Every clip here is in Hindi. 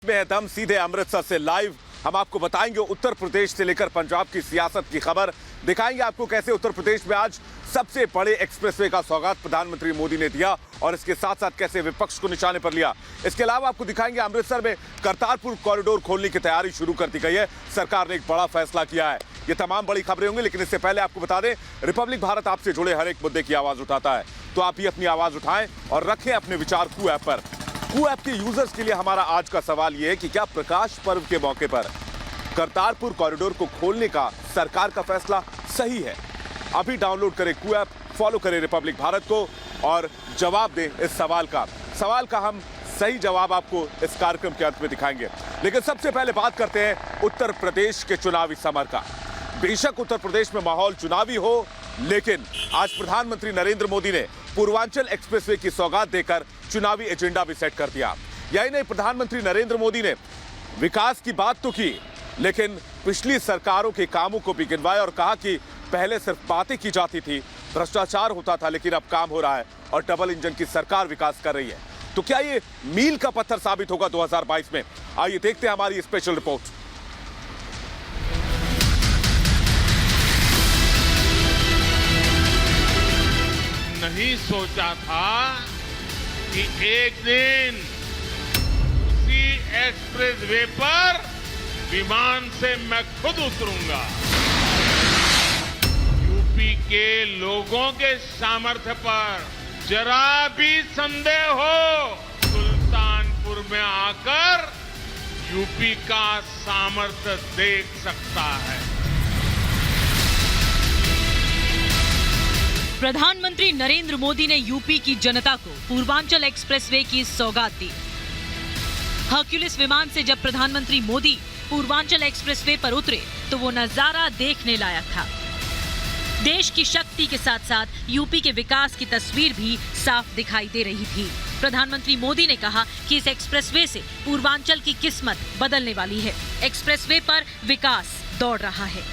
में है दम सीधे अमृतसर से लाइव। हम आपको बताएंगे उत्तर प्रदेश से लेकर पंजाब की सियासत की खबर, दिखाएंगे आपको कैसे उत्तर प्रदेश में आज सबसे बड़े एक्सप्रेसवे का सौगात प्रधानमंत्री मोदी ने दिया और इसके साथ साथ कैसे विपक्ष को निशाने पर लिया। इसके अलावा आपको दिखाएंगे अमृतसर में करतारपुर कॉरिडोर खोलने की तैयारी शुरू कर दी गई है। सरकार ने एक बड़ा फैसला किया है। ये तमाम बड़ी खबरें होंगी, लेकिन इससे पहले आपको बता दें, रिपब्लिक भारत आपसे जुड़े हर एक मुद्दे की आवाज उठाता है, तो आप भी अपनी आवाज उठाएं और रखें अपने विचार कू ऐप पर। कू ऐप के यूजर्स के लिए हमारा आज का सवाल यह है कि क्या प्रकाश पर्व के मौके पर करतारपुर कॉरिडोर को खोलने का सरकार का फैसला सही है? अभी डाउनलोड करें कू ऐप, फॉलो करें रिपब्लिक भारत को और जवाब दें इस सवाल का हम सही जवाब आपको इस कार्यक्रम के अंत में दिखाएंगे। लेकिन सबसे पहले बात करते हैं उत्तर प्रदेश के चुनावी समर का। बेशक उत्तर प्रदेश में माहौल चुनावी हो, लेकिन आज प्रधानमंत्री नरेंद्र मोदी ने पूर्वांचल एक्सप्रेसवे की सौगात देकर चुनावी एजेंडा भी सेट कर दिया। यही नहीं, प्रधानमंत्री नरेंद्र मोदी ने विकास की बात तो की, लेकिन पिछली सरकारों के कामों को भी गिनवाया और कहा कि पहले सिर्फ बातें की जाती थी, भ्रष्टाचार होता था, लेकिन अब काम हो रहा है और डबल इंजन की सरकार विकास कर रही है। तो क्या ये मील का पत्थर साबित होगा 2022 में? आइए देखते हैं हमारी स्पेशल रिपोर्ट। नहीं सोचा था कि एक दिन उसी एक्सप्रेसवे पर विमान से मैं खुद उतरूंगा। यूपी के लोगों के सामर्थ्य पर जरा भी संदेह हो, सुल्तानपुर में आकर यूपी का सामर्थ्य देख सकता है। प्रधानमंत्री नरेंद्र मोदी ने यूपी की जनता को पूर्वांचल एक्सप्रेसवे की सौगात दी। हर्क्यूलिस विमान से जब प्रधानमंत्री मोदी पूर्वांचल एक्सप्रेसवे पर उतरे तो वो नजारा देखने लायक था। देश की शक्ति के साथ साथ यूपी के विकास की तस्वीर भी साफ दिखाई दे रही थी। प्रधानमंत्री मोदी ने कहा कि इस एक्सप्रेसवे से पूर्वांचल की किस्मत बदलने वाली है। एक्सप्रेसवे पर विकास दौड़ रहा है।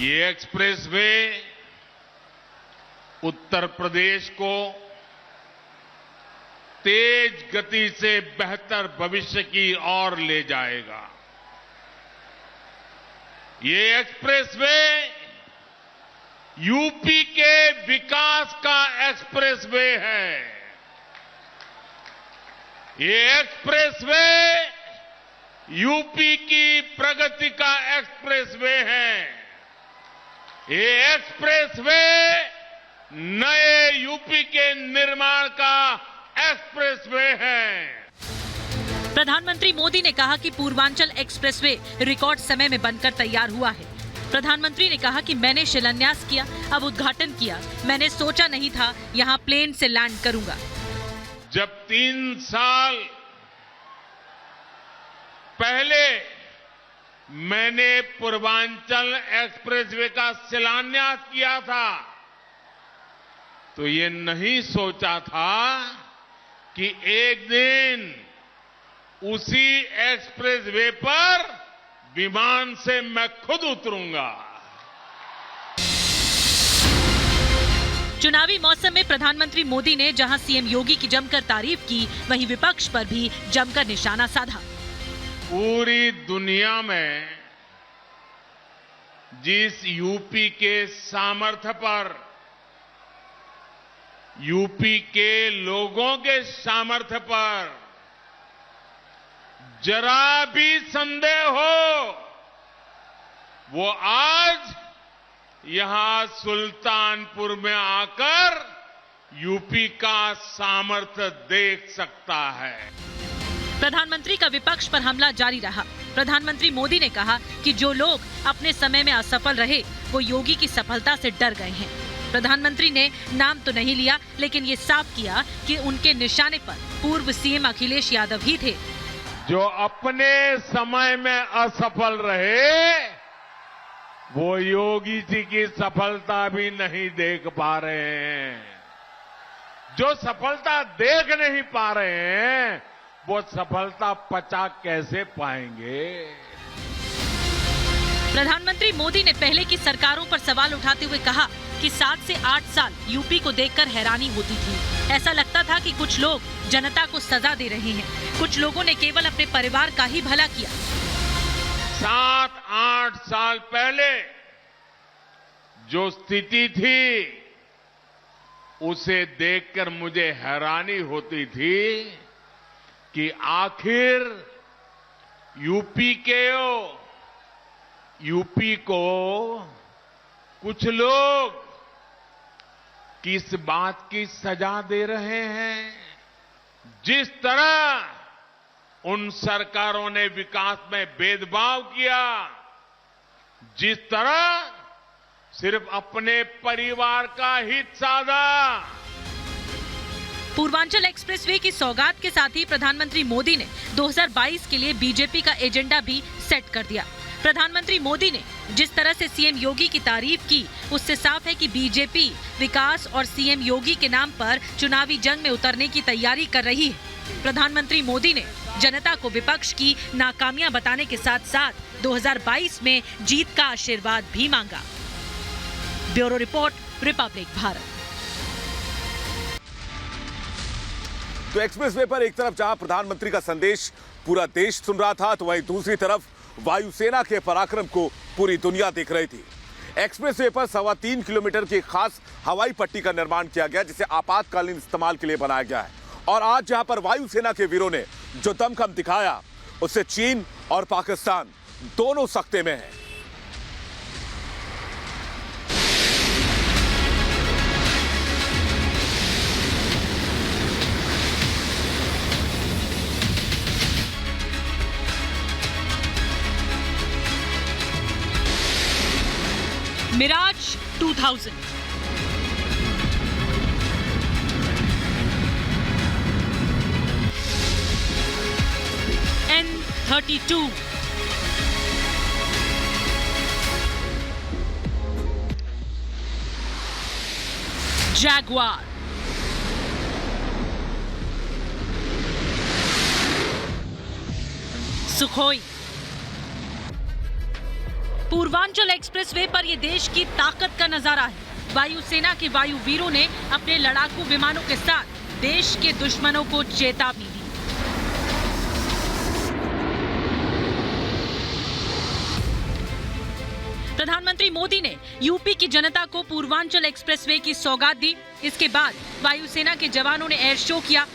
ये एक्सप्रेसवे उत्तर प्रदेश को तेज गति से बेहतर भविष्य की ओर ले जाएगा। ये एक्सप्रेसवे यूपी के विकास का एक्सप्रेसवे है। ये एक्सप्रेसवे यूपी की प्रगति का एक्सप्रेसवे है। ये एक्सप्रेसवे नए यूपी के निर्माण का एक्सप्रेसवे है। प्रधानमंत्री मोदी ने कहा कि पूर्वांचल एक्सप्रेसवे रिकॉर्ड समय में बनकर तैयार हुआ है। प्रधानमंत्री ने कहा कि मैंने शिलान्यास किया, अब उद्घाटन किया। मैंने सोचा नहीं था यहां प्लेन से लैंड करूंगा। जब 3 साल पहले मैंने पूर्वांचल एक्सप्रेसवे का शिलान्यास किया था, तो ये नहीं सोचा था कि एक दिन उसी एक्सप्रेसवे पर विमान से मैं खुद उतरूंगा। चुनावी मौसम में प्रधानमंत्री मोदी ने जहां सीएम योगी की जमकर तारीफ की, वहीं विपक्ष पर भी जमकर निशाना साधा। पूरी दुनिया में जिस यूपी के सामर्थ्य पर, यूपी के लोगों के सामर्थ्य पर जरा भी संदेह हो, वो आज यहां सुल्तानपुर में आकर यूपी का सामर्थ्य देख सकता है। प्रधानमंत्री का विपक्ष पर हमला जारी रहा। प्रधानमंत्री मोदी ने कहा कि जो लोग अपने समय में असफल रहे, वो योगी की सफलता से डर गए हैं। प्रधानमंत्री ने नाम तो नहीं लिया, लेकिन ये साफ किया कि उनके निशाने पर पूर्व सीएम अखिलेश यादव ही थे। जो अपने समय में असफल रहे, वो योगी जी की सफलता भी नहीं देख पा रहे हैं। जो सफलता देख नहीं पा रहे हैं, वो सफलता पचा कैसे पाएंगे? प्रधानमंत्री मोदी ने पहले की सरकारों पर सवाल उठाते हुए कहा कि 7 से 8 साल यूपी को देखकर हैरानी होती थी। ऐसा लगता था कि कुछ लोग जनता को सजा दे रहे हैं, कुछ लोगों ने केवल अपने परिवार का ही भला किया। 7-8 साल पहले जो स्थिति थी उसे देखकर मुझे हैरानी होती थी कि आखिर यूपी को कुछ लोग किस बात की सजा दे रहे हैं। जिस तरह उन सरकारों ने विकास में भेदभाव किया, जिस तरह सिर्फ अपने परिवार का हित साधा। पूर्वांचल एक्सप्रेसवे की सौगात के साथ ही प्रधानमंत्री मोदी ने 2022 के लिए बीजेपी का एजेंडा भी सेट कर दिया। प्रधानमंत्री मोदी ने जिस तरह से सीएम योगी की तारीफ की, उससे साफ है कि बीजेपी विकास और सीएम योगी के नाम पर चुनावी जंग में उतरने की तैयारी कर रही है। प्रधानमंत्री मोदी ने जनता को विपक्ष की नाकामियां बताने के साथ साथ 2022 में जीत का आशीर्वाद भी मांगा। Bureau report, Republic Bharat. तो एक्सप्रेसवे पर एक तरफ जहां प्रधानमंत्री का संदेश पूरा देश सुन रहा था, तो वहीं दूसरी तरफ वायुसेना के पराक्रम को पूरी दुनिया देख रही थी। एक्सप्रेसवे पर 3.25 किलोमीटर की खास हवाई पट्टी का निर्माण किया गया, जिसे आपातकालीन इस्तेमाल के लिए बनाया गया है। और आज जहां पर वायुसेना के वीरों ने जो दमखम दिखाया, उससे चीन और पाकिस्तान दोनों सख्ते में हैं। Mirage 2000 N-32 jaguar, Sukhoi. Purvanchal expressway पर ये देश की ताकत का नजारा है। वायुसेना के वायुवीरों ने अपने लड़ाकू विमानों के साथ देश के दुश्मनों को चेतावनी दी। प्रधानमंत्री मोदी ने यूपी की जनता को पूर्वांचल एक्सप्रेसवे की सौगात दी। इसके बाद वायुसेना के जवानों ने एयर शो किया।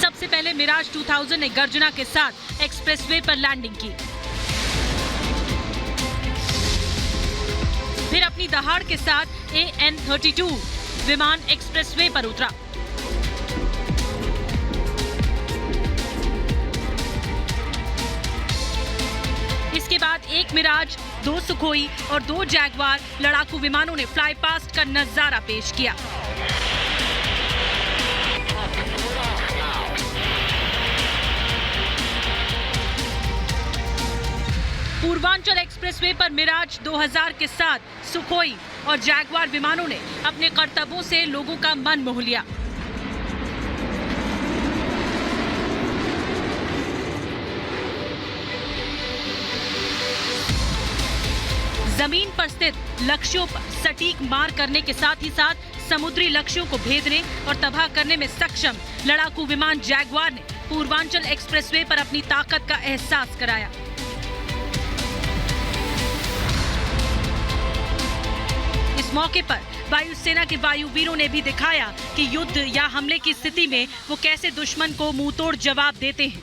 सबसे पहले मिराज 2000 ने गर्जना के साथ एक्सप्रेसवे पर लैंडिंग की, फिर अपनी दहाड़ के साथ AN-32 विमान एक्सप्रेसवे पर उतरा। इसके बाद एक मिराज, 2 सुखोई और 2 जैगवार लड़ाकू विमानों ने फ्लाई पास्ट का नजारा पेश किया। पूर्वांचल एक्सप्रेसवे पर मिराज 2000 के साथ सुखोई और जैगवार विमानों ने अपने करतबों से लोगों का मन मोह लिया। जमीन पर स्थित लक्ष्यों पर सटीक मार करने के साथ ही साथ समुद्री लक्ष्यों को भेदने और तबाह करने में सक्षम लड़ाकू विमान जैगवार ने पूर्वांचल एक्सप्रेसवे पर अपनी ताकत का एहसास कराया। इस मौके पर वायुसेना के वायुवीरों ने भी दिखाया कि युद्ध या हमले की स्थिति में वो कैसे दुश्मन को मुंहतोड़ जवाब देते हैं।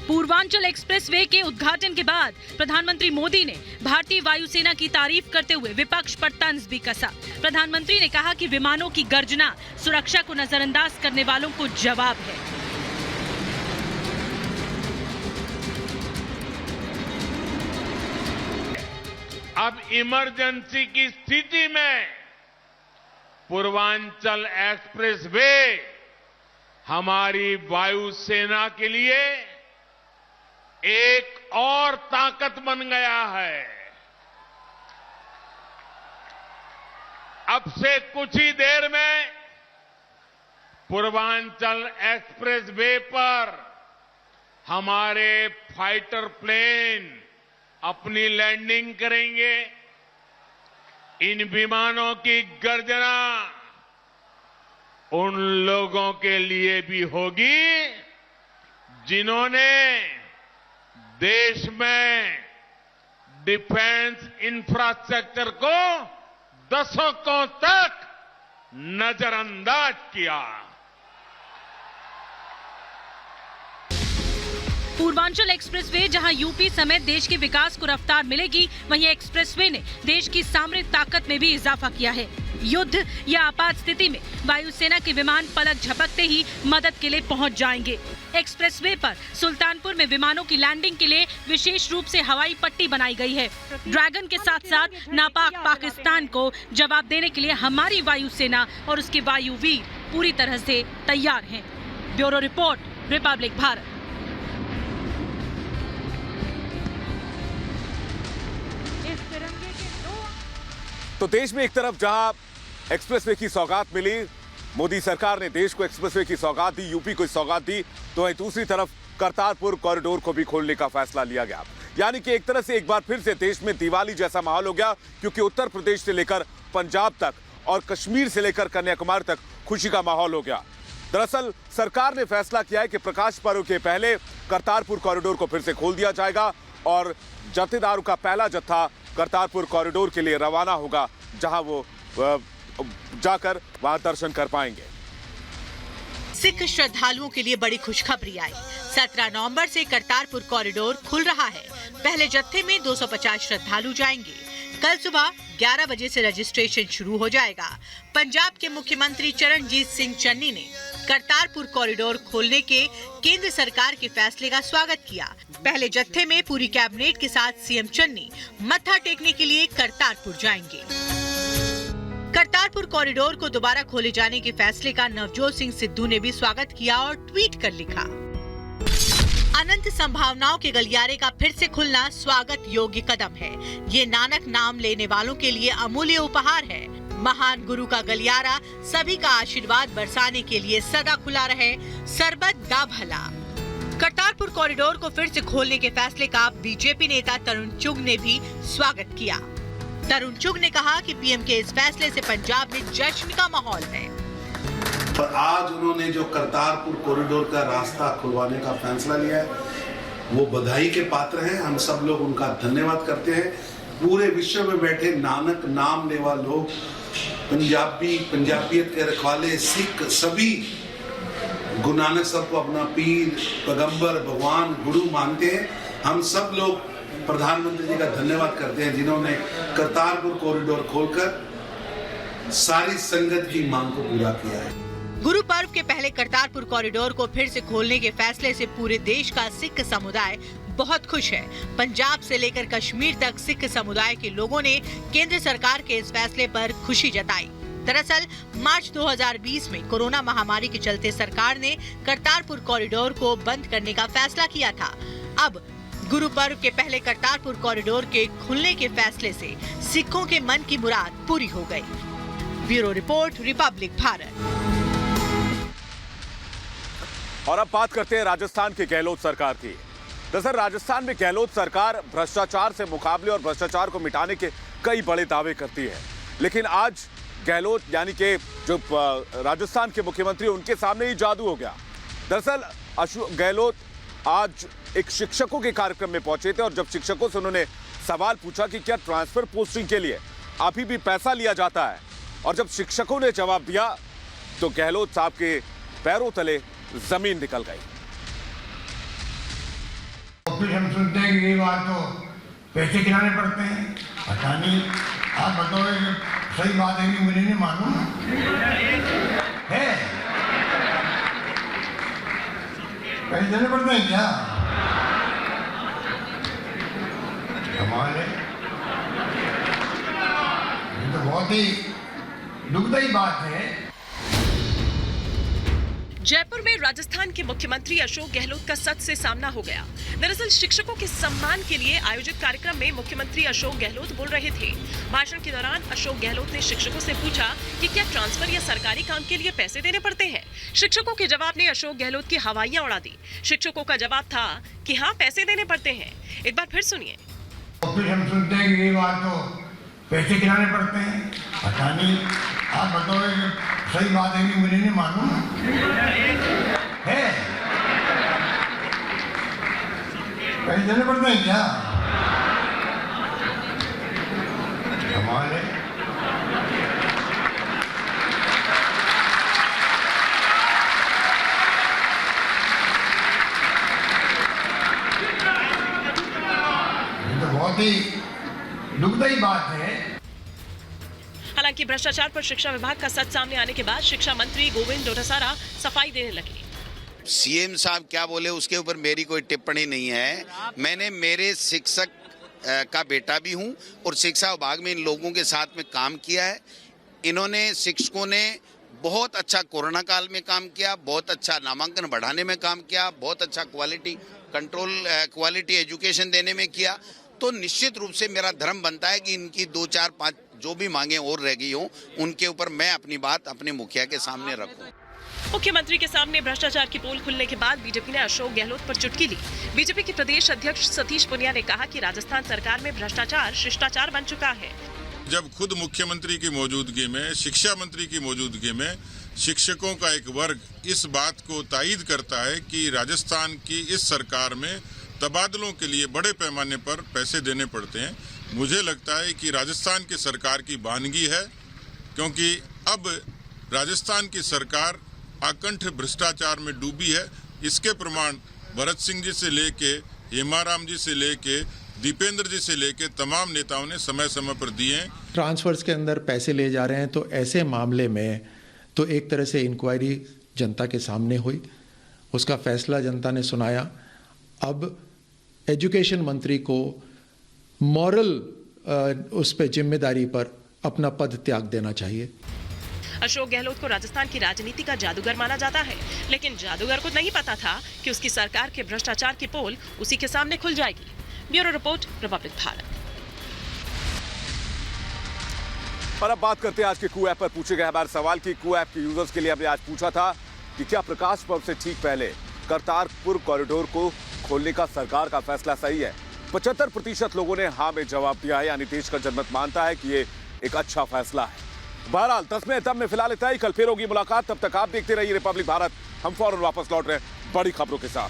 पूर्वांचल एक्सप्रेसवे के उद्घाटन के बाद प्रधानमंत्री मोदी ने भारतीय वायुसेना की तारीफ करते हुए विपक्ष पर तंज भी कसा। प्रधानमंत्री ने कहा कि विमानों की गर्जना सुरक्षा को नजरअंदाज करने वालों को जवाब है। अब इमरजेंसी की स्थिति में पूर्वांचल एक्सप्रेसवे हमारी वायुसेना के लिए एक और ताकत बन गया है। अब से कुछ ही देर में पूर्वांचल एक्सप्रेसवे पर हमारे फाइटर प्लेन अपनी लैंडिंग करेंगे। इन विमानों की गर्जना उन लोगों के लिए भी होगी जिन्होंने देश में डिफेंस इंफ्रास्ट्रक्चर को दशकों तक नजरअंदाज किया। पूर्वांचल एक्सप्रेसवे जहां यूपी समेत देश के विकास को रफ्तार मिलेगी, वहीं एक्सप्रेसवे ने देश की सामरिक ताकत में भी इजाफा किया है। युद्ध या आपात स्थिति में वायुसेना के विमान पलक झपकते ही मदद के लिए पहुंच जाएंगे। एक्सप्रेसवे पर सुल्तानपुर में विमानों की लैंडिंग के लिए विशेष रूप से हवाई पट्टी बनाई गई है। ड्रैगन के साथ साथ नापाक पाकिस्तान को जवाब देने के लिए हमारी वायुसेना और उसके वायुवीर पूरी तरह से तैयार हैं। Bureau report, Republic Bharat. तो देश में एक तरफ जहां एक्सप्रेसवे की सौगात मिली, मोदी सरकार ने देश को एक्सप्रेसवे की सौगात दी, यूपी को सौगात दी, तो वहीं दूसरी तरफ करतारपुर कॉरिडोर को भी खोलने का फैसला लिया गया। यानी कि एक तरह से एक बार फिर से देश में दिवाली जैसा माहौल हो गया, क्योंकि उत्तर प्रदेश से लेकर पंजाब तक और कश्मीर से लेकर कन्याकुमारी तक खुशी का माहौल हो गया। दरअसल सरकार ने फैसला किया है कि प्रकाश पर्व के पहले करतारपुर कॉरिडोर को फिर से खोल दिया जाएगा और जत्थेदारों का पहला जत्था करतारपुर कॉरिडोर के लिए रवाना होगा, जहां वो जाकर वहां दर्शन कर पाएंगे। सिख श्रद्धालुओं के लिए बड़ी खुशखबरी आई। 17 नवंबर से करतारपुर कॉरिडोर खुल रहा है। पहले जत्थे में 250 श्रद्धालु जाएंगे। कल सुबह 11 बजे से रजिस्ट्रेशन शुरू हो जाएगा। पंजाब के मुख्यमंत्री चरणजीत सिंह चन्नी ने करतारपुर कॉरिडोर खोलने के केंद्र सरकार के फैसले का स्वागत किया। पहले जत्थे में पूरी कैबिनेट के साथ सीएम चन्नी मत्था टेकने के लिए करतारपुर जाएंगे। करतारपुर कॉरिडोर को दोबारा खोले जाने के फैसले का नवजोत सिंह सिद्धू ने भी स्वागत किया और ट्वीट कर लिखा, अनंत संभावनाओं के गलियारे का फिर से खुलना स्वागत योग्य कदम है। ये नानक नाम लेने वालों के लिए अमूल्य उपहार है। महान गुरु का गलियारा सभी का आशीर्वाद बरसाने के लिए सदा खुला रहे। सरबत दा भला। करतारपुर कॉरिडोर को फिर से खोलने के फैसले का बीजेपी नेता तरुण चुग ने भी स्वागत किया। तरुण चुग ने कहा कि पीएम के इस फैसले से पंजाब में जश्न का माहौल है। पर आज उन्होंने जो करतारपुर कॉरिडोर का रास्ता खुलवाने का फैसला लिया है, वो बधाई के पात्र हैं। हम सब लोग उनका धन्यवाद करते हैं। पूरे विश्व में बैठे नानक नाम लेवा लोग, पंजाबी, पंजाबियत के रखवाले, सिख, सभी गुरु नानक साहब को अपना पीर, पैगंबर, भगवान, गुरु मानते हैं। हम सब लोग प्रधानमंत्री जी का धन्यवाद करते हैं, जिन्होंने करतारपुर कॉरिडोर खोलकर सारी संगत की मांग को पूरा किया है। गुरु पर्व के पहले करतारपुर कॉरिडोर को फिर से खोलने के फैसले से पूरे देश का सिख समुदाय बहुत खुश है। पंजाब से लेकर कश्मीर तक सिख समुदाय के लोगों ने केंद्र सरकार के इस फैसले पर खुशी जताई। दरअसल मार्च 2020 में कोरोना महामारी के चलते सरकार ने करतारपुर कॉरिडोर को बंद करने का फैसला किया था। अब गुरु पर्व के पहले करतारपुर कॉरिडोर के खुलने के फैसले से सिखों के मन की मुराद पूरी हो गई। Bureau report, Republic Bharat. और अब बात करते हैं राजस्थान की गहलोत सरकार की। दरअसल राजस्थान में गहलोत सरकार भ्रष्टाचार से मुकाबले और भ्रष्टाचार को मिटाने के कई बड़े दावे करती है, लेकिन आज गहलोत यानी कि जो राजस्थान के मुख्यमंत्री, उनके सामने ही जादू हो गया। दरअसल अशोक गहलोत आज एक शिक्षकों के कार्यक्रम में पहुंचे थे और जब शिक्षकों से उन्होंने सवाल पूछा कि क्या ट्रांसफर पोस्टिंग के लिए अभी भी पैसा लिया जाता है, और जब शिक्षकों ने जवाब दिया तो गहलोत साहब के पैरों तले जमीन निकल गई। हम सुनते हैं कि ये बात तो पैसे गिराने पड़ते हैं, पता नहीं, आप बताओ सही बात है कि मुझे नहीं मालूम है। पैसे देने पड़ते हैं क्या? कमाल है, ये तो बहुत ही दुखदायी बात है। जयपुर में राजस्थान के मुख्यमंत्री अशोक गहलोत का सच से सामना हो गया। दरअसल शिक्षकों के सम्मान के लिए आयोजित कार्यक्रम में मुख्यमंत्री अशोक गहलोत बोल रहे थे। भाषण के दौरान अशोक गहलोत ने शिक्षकों से पूछा कि क्या ट्रांसफर या सरकारी काम के लिए पैसे देने पड़ते हैं। शिक्षकों के जवाब ने अशोक गहलोत की हवाइयां उड़ा दी। शिक्षकों का जवाब था कि हाँ, पैसे देने पड़ते हैं। एक बार फिर सुनिए। हम सुनते हैं कि ये बात तो पैसे गिराने पड़ते हैं, पता नहीं, आप बताओ सही बात है कि मुझे नहीं मालूम है। पैसे देने पड़ते हैं क्या? कमाल है। ये तो बहुत ही दुखदायी बात है। हालांकि भ्रष्टाचार पर शिक्षा विभाग का सच सामने आने के बाद शिक्षा मंत्री गोविंद डोटासरा सफाई देने लगे। सीएम साहब क्या बोले उसके ऊपर मेरी कोई टिप्पणी नहीं है। मैंने मेरे शिक्षक का बेटा भी हूं और शिक्षा विभाग में इन लोगों के साथ में काम किया है। इन्होंने शिक्षकों ने बहुत अच्छा कोरोना काल में काम किया, बहुत अच्छा नामांकन बढ़ाने में काम किया, बहुत अच्छा क्वालिटी कंट्रोल, क्वालिटी एजुकेशन देने में किया। तो निश्चित रूप से मेरा धर्म बनता है कि इनकी 2, 4, 5 जो भी मांगे और रह गई हो, उनके ऊपर मैं अपनी बात अपने मुखिया के सामने रखूं। मुख्यमंत्री के सामने भ्रष्टाचार की पोल खुलने के बाद बीजेपी ने अशोक गहलोत पर चुटकी ली। बीजेपी के प्रदेश अध्यक्ष सतीश पुनिया ने कहा कि राजस्थान सरकार में भ्रष्टाचार शिष्टाचार बन चुका है। जब खुद मुख्यमंत्री की मौजूदगी में, शिक्षा मंत्री की मौजूदगी में शिक्षकों का एक वर्ग इस बात को तायद करता है कि राजस्थान की इस सरकार में तबादलों के लिए बड़े पैमाने पर पैसे देने पड़ते हैं, मुझे लगता है कि राजस्थान की सरकार की बानगी है, क्योंकि अब राजस्थान की सरकार आकंठ भ्रष्टाचार में डूबी है। इसके प्रमाण भरत सिंह जी से लेके, हेमाराम जी से लेके, दीपेंद्र जी से लेके तमाम नेताओं ने समय समय पर दिए हैं। ट्रांसफर्स के अंदर पैसे ले जा रहे हैं, तो ऐसे मामले में तो एक तरह से इंक्वायरी जनता के सामने हुई, उसका फैसला जनता ने सुनाया। अब एजुकेशन मंत्री को मॉरल उस पे जिम्मेदारी पर अपना पद त्याग देना चाहिए। अशोक गहलोत को राजस्थान की राजनीति का जादूगर माना जाता है, लेकिन जादूगर को नहीं पता था कि उसकी सरकार के भ्रष्टाचार की पोल उसी के सामने खुल जाएगी। Bureau report, Republic Bharat. और अब बात करते हैं आज के कू ऐप पर पूछे गए हमारे सवाल की। कू ऐप के यूजर्स के लिए हमने आज पूछा था कि क्या प्रकाश पर्व से ठीक पहले करतारपुर कॉरिडोर को खोलने का सरकार का फैसला सही है। 75% लोगों ने हाँ में जवाब दिया है, यानी देश का जनमत मानता है कि ये एक अच्छा फैसला है। बहरहाल 10 में तब में फिलहाल इतना ही। कल फिर होगी मुलाकात, तब तक आप देखते रहिए रिपब्लिक भारत। हम फौरन वापस लौट रहे हैं बड़ी खबरों के साथ।